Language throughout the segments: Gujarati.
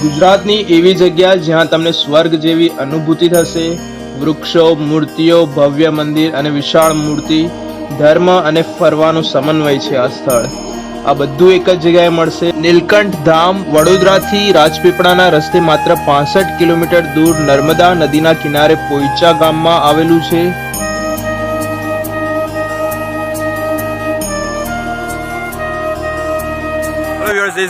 ગુજરાતની એવી જગ્યા જ્યાં તમને સ્વર્ગ જેવી અનુભૂતિ થશે। વૃક્ષો, મૂર્તિઓ, ભવ્ય મંદિર અને વિશાળ મૂર્તિ, ધર્મ અને ફરવાનો સમન્વય છે આ સ્થળ। આ બધું એક જ જગ્યાએ મળશે। નીલકંઠ ધામ વડોદરાથી રાજપીપળાના રસ્તે માત્ર 65 કિલોમીટર દૂર નર્મદા નદીના કિનારે પોઈચા ગામમાં આવેલું છે।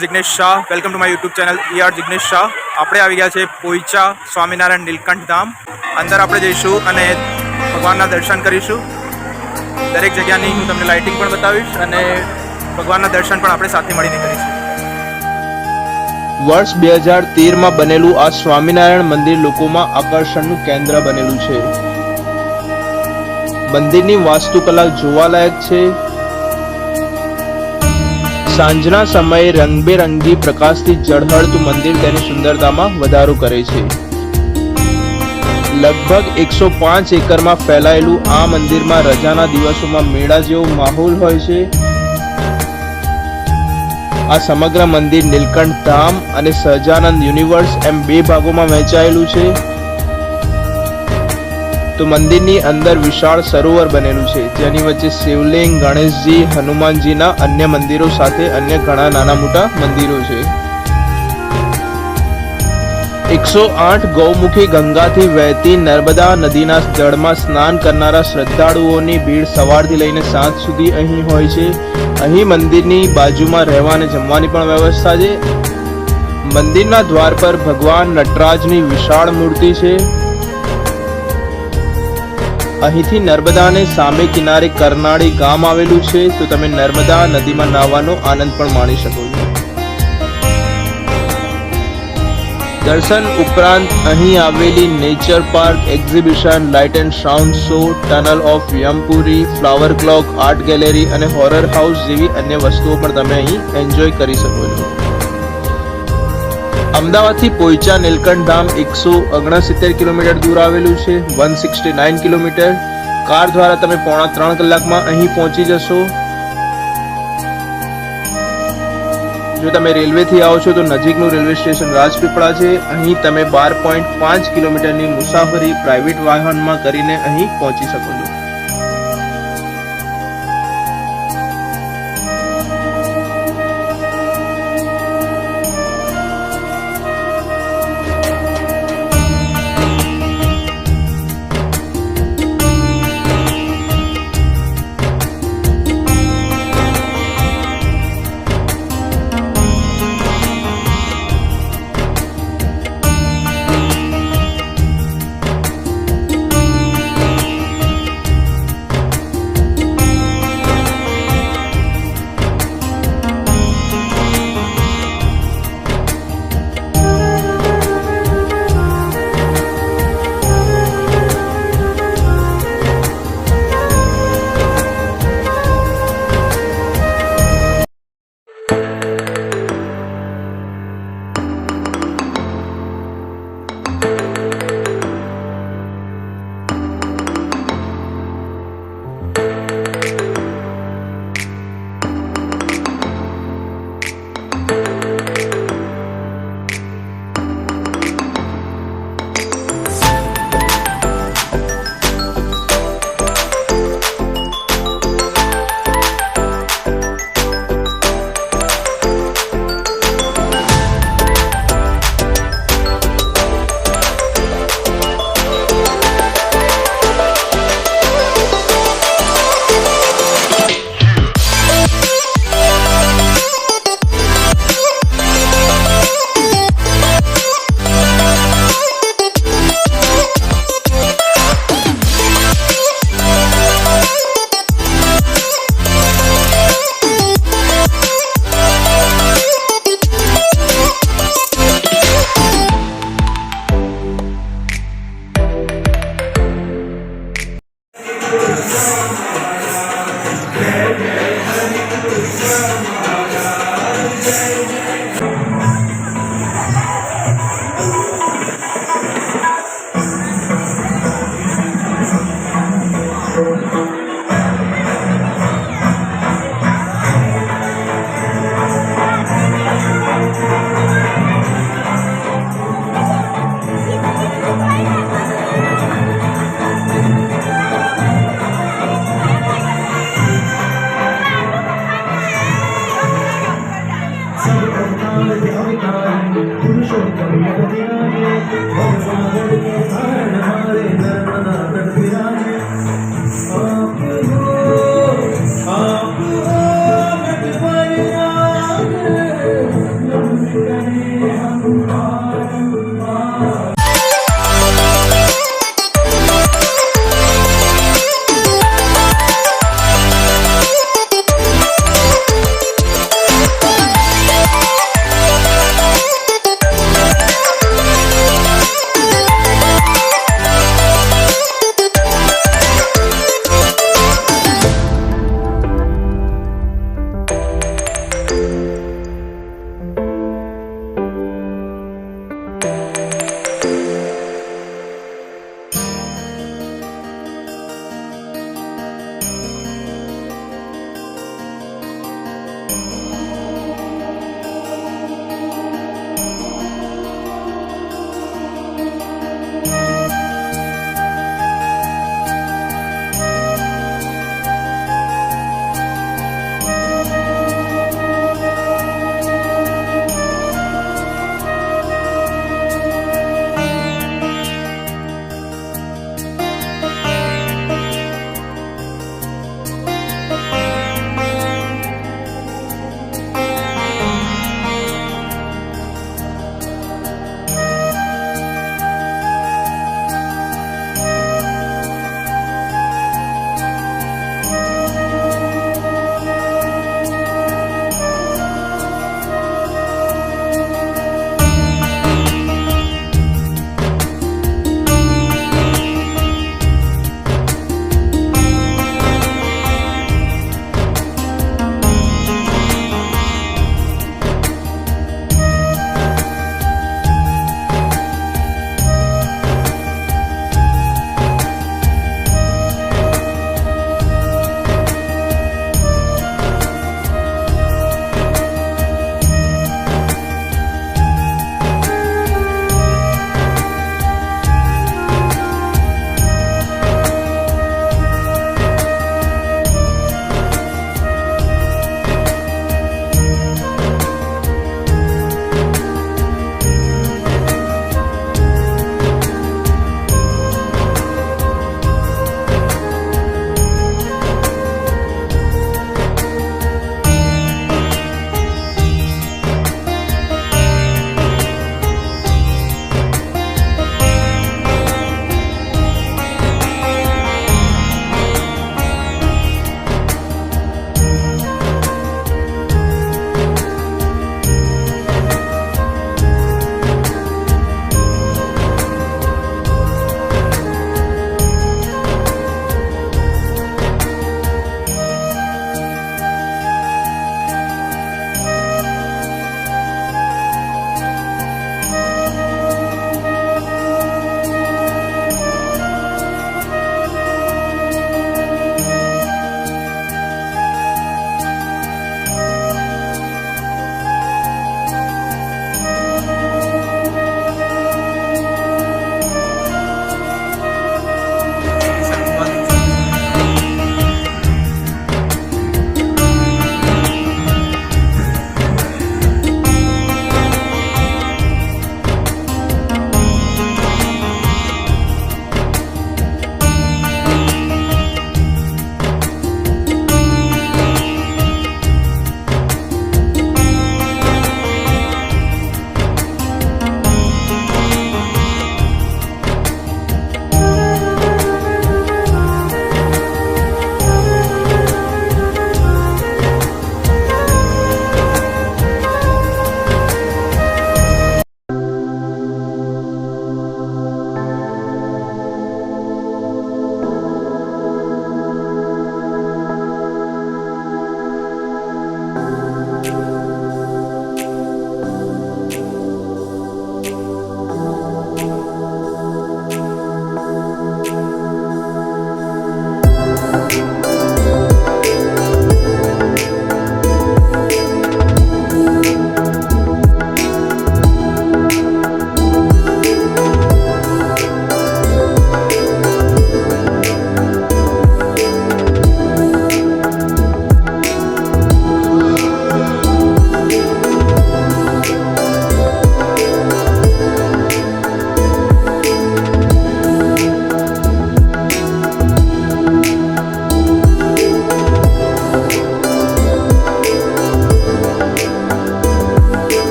Jignesh Shah, welcome to my YouTube channel ErJigneshShah। આપણે આવી ગયા છે પોઈચા સ્વામિનારાયણ નીલકંઠ ધામ। અંદર આપણે જઈશું અને ભગવાનના દર્શન કરીશું। દરેક જગ્યાની હું તમને લાઇટિંગ પણ બતાવીશ અને ભગવાનના દર્શન પણ આપણે સાથે મળીને કરીશું। વર્ષ 2013માં બનેલું આ સ્વામિનારાયણ મંદિર લોકોમાં આકર્ષણનું કેન્દ્ર બનેલું છે। મંદિરની વાસ્તુકલા જોવાલાયક છે। સાંજના સમયે રંગબેરંગી પ્રકાશથી ઝળહળતું મંદિર તેની સુંદરતામાં વધારો કરે છે। લગભગ 105 એકરમાં ફેલાયેલું આ મંદિરમાં રજાના દિવસોમાં મેળા જેવો માહોલ હોય છે। આ સમગ્ર મંદિર નીલકંઠ ધામ અને સહજાનંદ યુનિવર્સ એમ બે ભાગોમાં વહેંચાયેલું છે। તો મંદિરની અંદર વિશાળ સરોવર બનેલું છે, જેની વચ્ચે શિવલિંગ, ગણેશજી, હનુમાનજીના અન્ય મંદિરો સાથે અન્ય ઘણા નાના મોટા મંદિરો છે। 108 ગૌમુખી ગંગાથી વહેતી નર્મદા નદીના જળમાં સ્નાન કરનારા શ્રદ્ધાળુઓની ભીડ સવારથી લઈને સાંજ સુધી અહીં હોય છે। અહીં મંદિરની બાજુમાં રહેવા અને જમવાની પણ વ્યવસ્થા છે। મંદિરના દ્વાર પર ભગવાન નટરાજની વિશાળ મૂર્તિ છે। અહીંથી નર્મદાને સામે કિનારે કરનાળી ગામ આવેલું છે, તો તમે નર્મદા નદીમાં નાહવાનો આનંદ પણ માણી શકો છો। દર્શન ઉપરાંત અહીં આવેલી nature park, exhibition, light and sound show, tunnel of Yampuri, flower clock, art gallery અને હોરર હાઉસ જેવી અન્ય વસ્તુઓ પણ તમે અહીં એન્જોય કરી શકો છો। અમદાવાદથી પોઈચા નીલકંઠ ધામ 169 કિલોમીટર દૂર આવેલું છે, 169 કિલોમીટર। કાર દ્વારા તમે પોણા 3 કલાકમાં અહીં પહોંચી જશો। જો તમે રેલવેથી આવો છો તો નજીકનું રેલવે સ્ટેશન રાજપીપળા છે। અહીં તમે 12.5 કિલોમીટરની મુસાફરી પ્રાઇવેટ વાહનમાં કરીને અહીં પહોંચી શકો છો।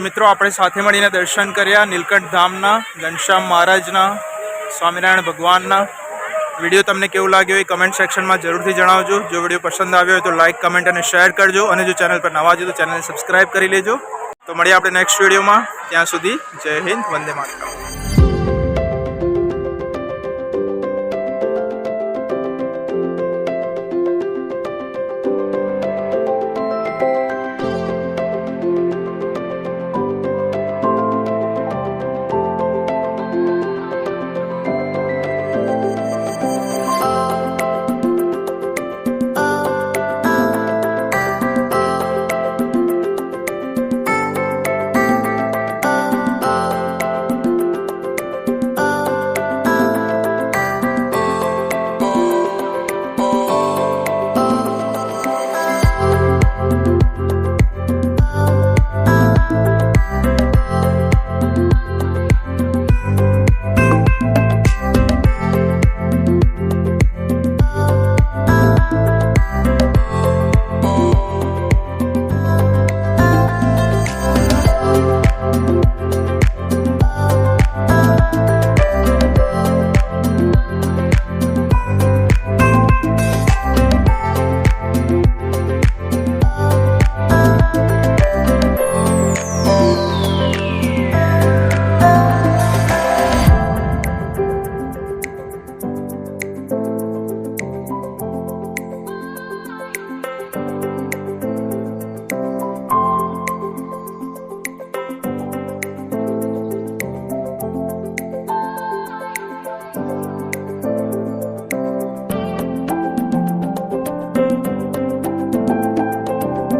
મિત્રો આપણે સાથે મળીને દર્શન કર્યા નીલકંઠ ધામના, ઘનશ્યામ મહારાજના, સ્વામિનારાયણ ભગવાનના. વિડીયો તમને કેવું લાગ્યો એ કમેન્ટ સેક્શનમાં જરૂરથી જણાવજો. જો વિડીયો પસંદ આવ્યો હોય તો લાઇક, કમેન્ટ અને શેર કરજો. અને જો ચેનલ પર નવા છો તો ચેનલને સબસ્ક્રાઈબ કરી લેજો. તો મળીએ આપણે નેક્સ્ટ વિડીયોમાં. ત્યાં સુધી જય હિન્દ, વંદે માતરમ.